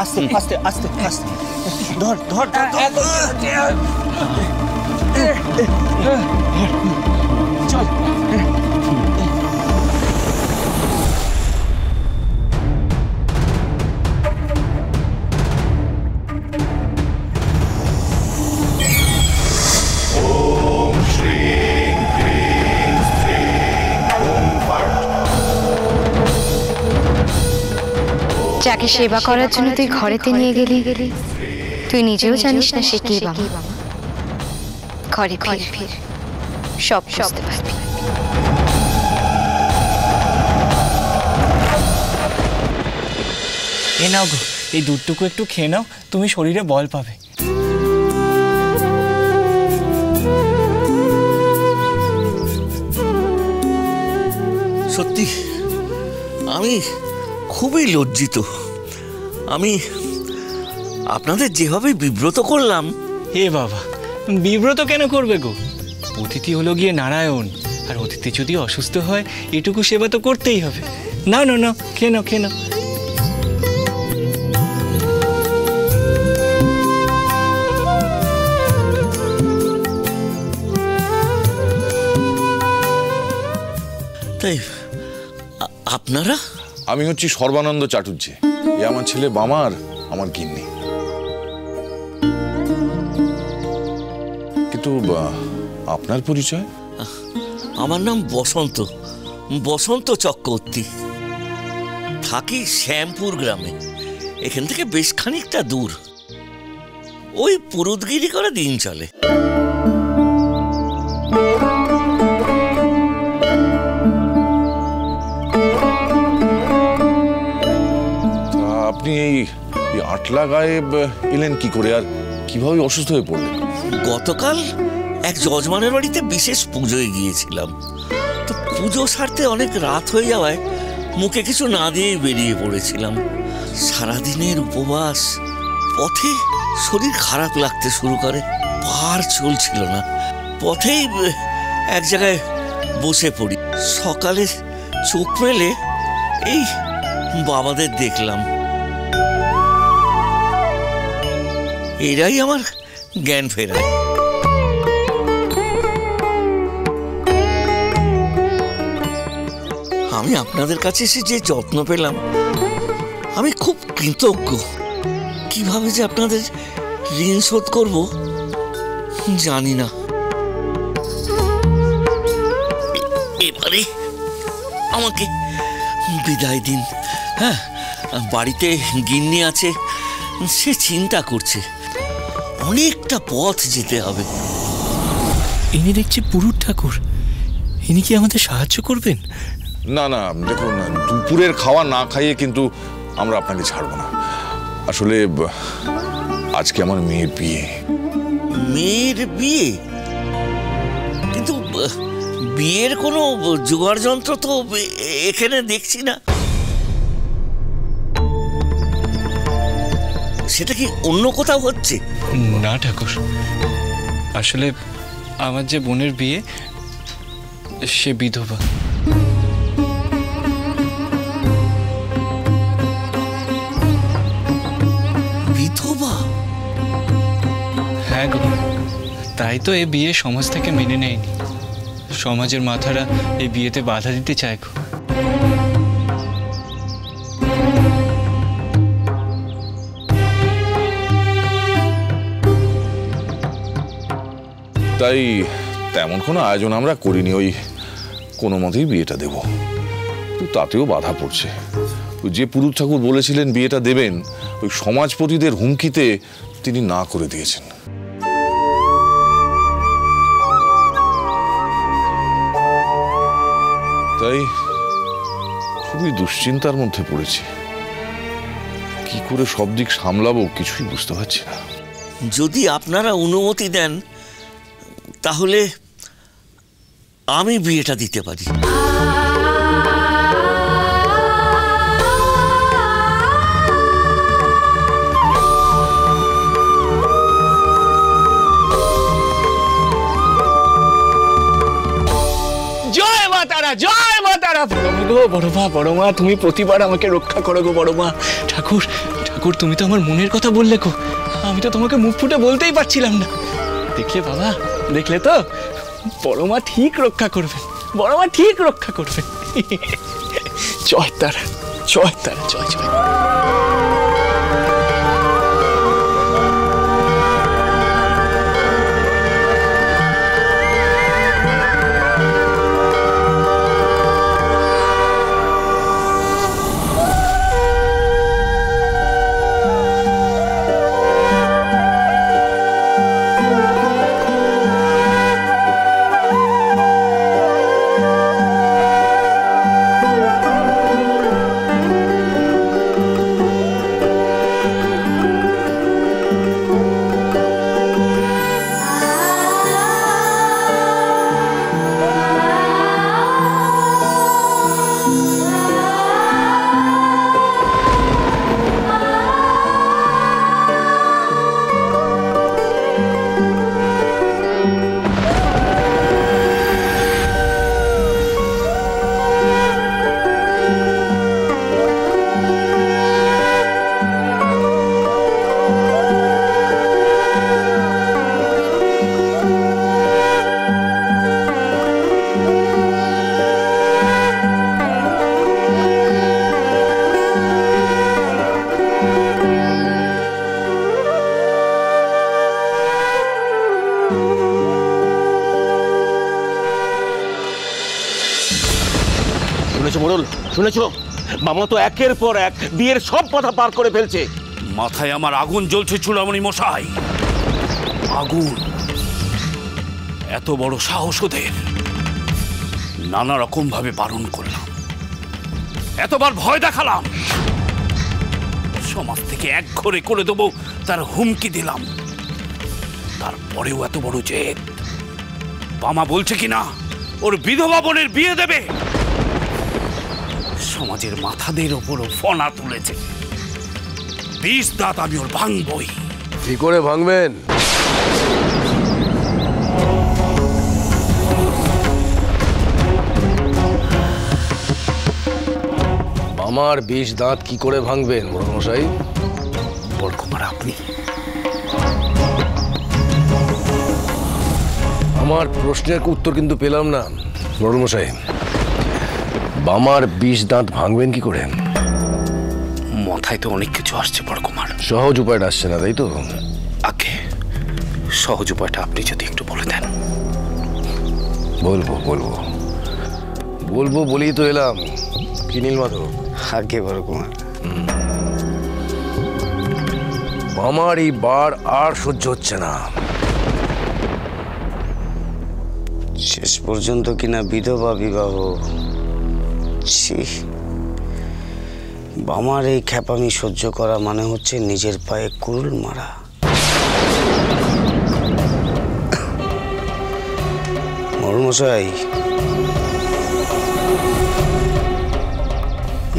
আস্তে আস্তে আস্তে আস্তে ধর ধর চল। যাকে সেবা করার জন্য তুই ঘরেতে নিয়ে গেলি, তুই নিজেও জানিস না সে কে বাবা। ঘরে ফির ফির সব বুঝতে পারবি। এ নাও গো, এই দুধটুকু একটু খেয়ে নাও, তুমি শরীরে বল পাবে। সত্যি আমি খুবই লজ্জিত। আমি আপনাদের যেভাবে বিব্রত করলাম। হে বাবা, বিব্রত কেন করবে গো? অতিথি হলো গিয়ে নারায়ণ, আর অতিথি যদি অসুস্থ হয় এটুকু সেবা তো করতেই হবে। না না না, খেয়ে নাও খেয়ে নাও। তাই আপনারা? আমি হচ্ছি সর্বানন্দ চাটুর্যে, এ আমার ছেলে বামার, আমার গিন্নি। কিন্তু আপনার পরিচয়? আমার নাম বসন্ত, বসন্ত চক্রবর্তী। থাকি শ্যামপুর গ্রামে, এখান থেকে বেশ খানিকটা দূর। ওই পুরুতগিরি করে দিন চলে। আপনি এই আটলা গায়ে এলেন কি করে, আর কিভাবে অসুস্থ হয়ে পড়লেন? গতকাল এক যজমানের বাড়িতে বিশেষ পুজোয় গিয়েছিলাম, তো পুজো সারতে অনেক রাত হয়ে যাওয়ায় মুখে কিছু না দিয়েই বেরিয়ে পড়েছিলাম। সারাদিনের উপবাস, পথে শরীর খারাপ লাগতে শুরু করে, পার চলছিল না। পথেই এক জায়গায় বসে পড়ি। সকালে চোখ মেলে এই বাবাদের দেখলাম। এরাই আমার জ্ঞান ফেরায়। আমি আপনাদের কাছে এসে যে যত্ন পেলাম, আমি খুব কৃতজ্ঞ। কিভাবে যে আপনাদের ঋণ শোধ করব জানি না। এবারে আমাকে বিদায় দিন। হ্যাঁ, বাড়িতে গিন্নি আছে, সে চিন্তা করছে। অনেকটা পথ যেতে হবে। ইনি দেখছি পুরুত ঠাকুর, ইনি কি আমাদের সাহায্য করবেন? না না, দেখুন, দুপুরের খাওয়া না খাইয়ে কিন্তু আমরা আপনাকে ছাড়বো না। আসলে আজকে আমার মেয়ের বিয়ে। মেয়ের বিয়ে? কিন্তু বিয়ের কোনো জোগাড় যন্ত্র তো এখানে দেখছি না। সেটা কি অন্য কোথাও হচ্ছে? না ঠাকুর, আসলে আমার যে বোনের বিয়ে, সে বিধবা। বিধবা? হ্যাঁ গো, তাই তো এই বিয়ে সমাজ থেকে মেনে নেয়নি। সমাজের মাথারা এই বিয়েতে বাধা দিতে চায় গো। তাই তেমন কোনো আয়োজন আমরা করিনি, ওই কোনো মতেই বিয়েটা দেব। তো তাতেও বাধা পড়ছে। যে পুরুত ঠাকুর বলেছিলেন বিয়েটা দেবেন, ওই সমাজপতিদের হুমকিতে তিনি না করে দিয়েছেন। তাই খুবই দুশ্চিন্তার মধ্যে পড়েছি। কি করে সব দিক সামলাবো কিছুই বুঝতে পারছি না। যদি আপনারা অনুমতি দেন তাহলে আমি বিয়েটা দিতে পারি। জয় মা তারা, জয় মা তারা। গো বড় মা তুমি প্রতিবার আমাকে রক্ষা করো গো বড় মা। ঠাকুর ঠাকুর তুমি তো আমার মনের কথা বললে গো, আমি তো তোমাকে মুখ ফুটে বলতেই পারছিলাম না। দেখলে বাবা, দেখলে তো, বড় মা ঠিক রক্ষা করবেন, বড় মা ঠিক রক্ষা করবেন। জয় তারা, জয় তারা, জয় জয়। শুনেছো মোড়ল, শুনেছো? মামা তো একের পর এক বিয়ের সব কথা পার করে ফেলছে। মাথায় আমার আগুন জ্বলছে চূড়ামণি মশাই, আগুন। এত বড় সাহস ওদের! নানা রকম ভাবে বারণ করলাম, এতবার ভয় দেখালাম, সমাজ থেকে এক ঘরে করে দেবো তার হুমকি দিলাম, তারপরেও এত বড় জেদ। বামা বলছে কিনা ওর বিধবা বোনের বিয়ে দেবে। সমাজের মাথাদের ওপরও ফনা তুলেছে। 20 দাঁত আমি ওর ভাঙবই। কি করে ভাঙবেন? আমার 20 দাঁত কি করে ভাঙবেন মোড়ল মশাই? বড়কুমার আপনি? আমার প্রশ্নের উত্তর কিন্তু পেলাম না মোড়ল মশাই। বামার 20 দাঁত ভাঙবেন কি করে? মাথায় তো অনেক কিছু আসছে বড়কুমার। সহজ উপায়টা আসছে না, তাই তো? আগে সহজ উপায়টা আপনি যদি একটু বলে দেন। বলবো বলবো বলবো বলেই তো এলাম। কি নীলমাধব? আগে বড়কুমার। আমার এই বার আর সহ্য হচ্ছে না। শেষ পর্যন্ত কিনা বিধবা বিবাহ। ছি, বামার এই খ্যাপামি সহ্য করা মানে হচ্ছে নিজের পায়ে কুড়ুল মারা। মোড়লমশাই,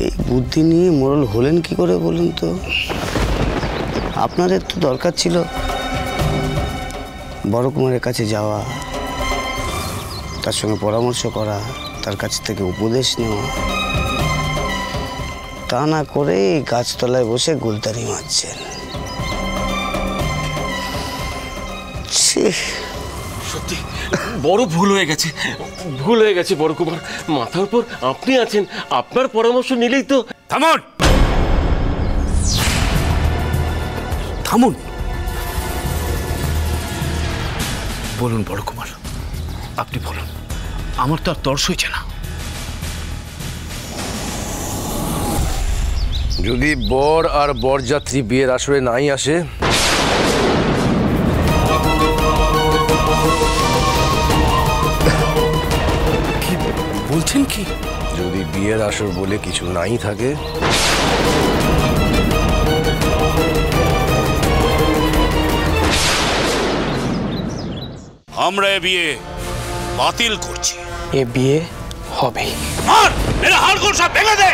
এই বুদ্ধি নিয়ে মোড়ল হলেন কি করে বলুন তো? আপনাদের তো দরকার ছিল বড় কুমারের কাছে যাওয়া, তার সঙ্গে পরামর্শ করা, তার কাছ থেকে উপদেশ নেওয়া। তা না করে গাছতলায় বসে গুলতানি মারছেন। সত্যি বড় ভুল হয়ে গেছে, ভুল হয়ে গেছে বড় কুমার। মাথার উপর আপনি আছেন, আপনার পরামর্শ নিলেই তো। থামুন, থামুন। বলুন বড়কুমার, আপনি বলুন, আমার তো আর তর্স হয়েছে না। যদি বর আর বরযাত্রী বিয়ের আসরে নাই আসে, কি বলছেন? কি যদি বিয়ের আসর বলে কিছু নাই থাকে, আমরা এ বিয়ে বাতিল করছি। এ বিয়ে হবে। আর মেরা হাড়গোড় সব ভেঙে দে।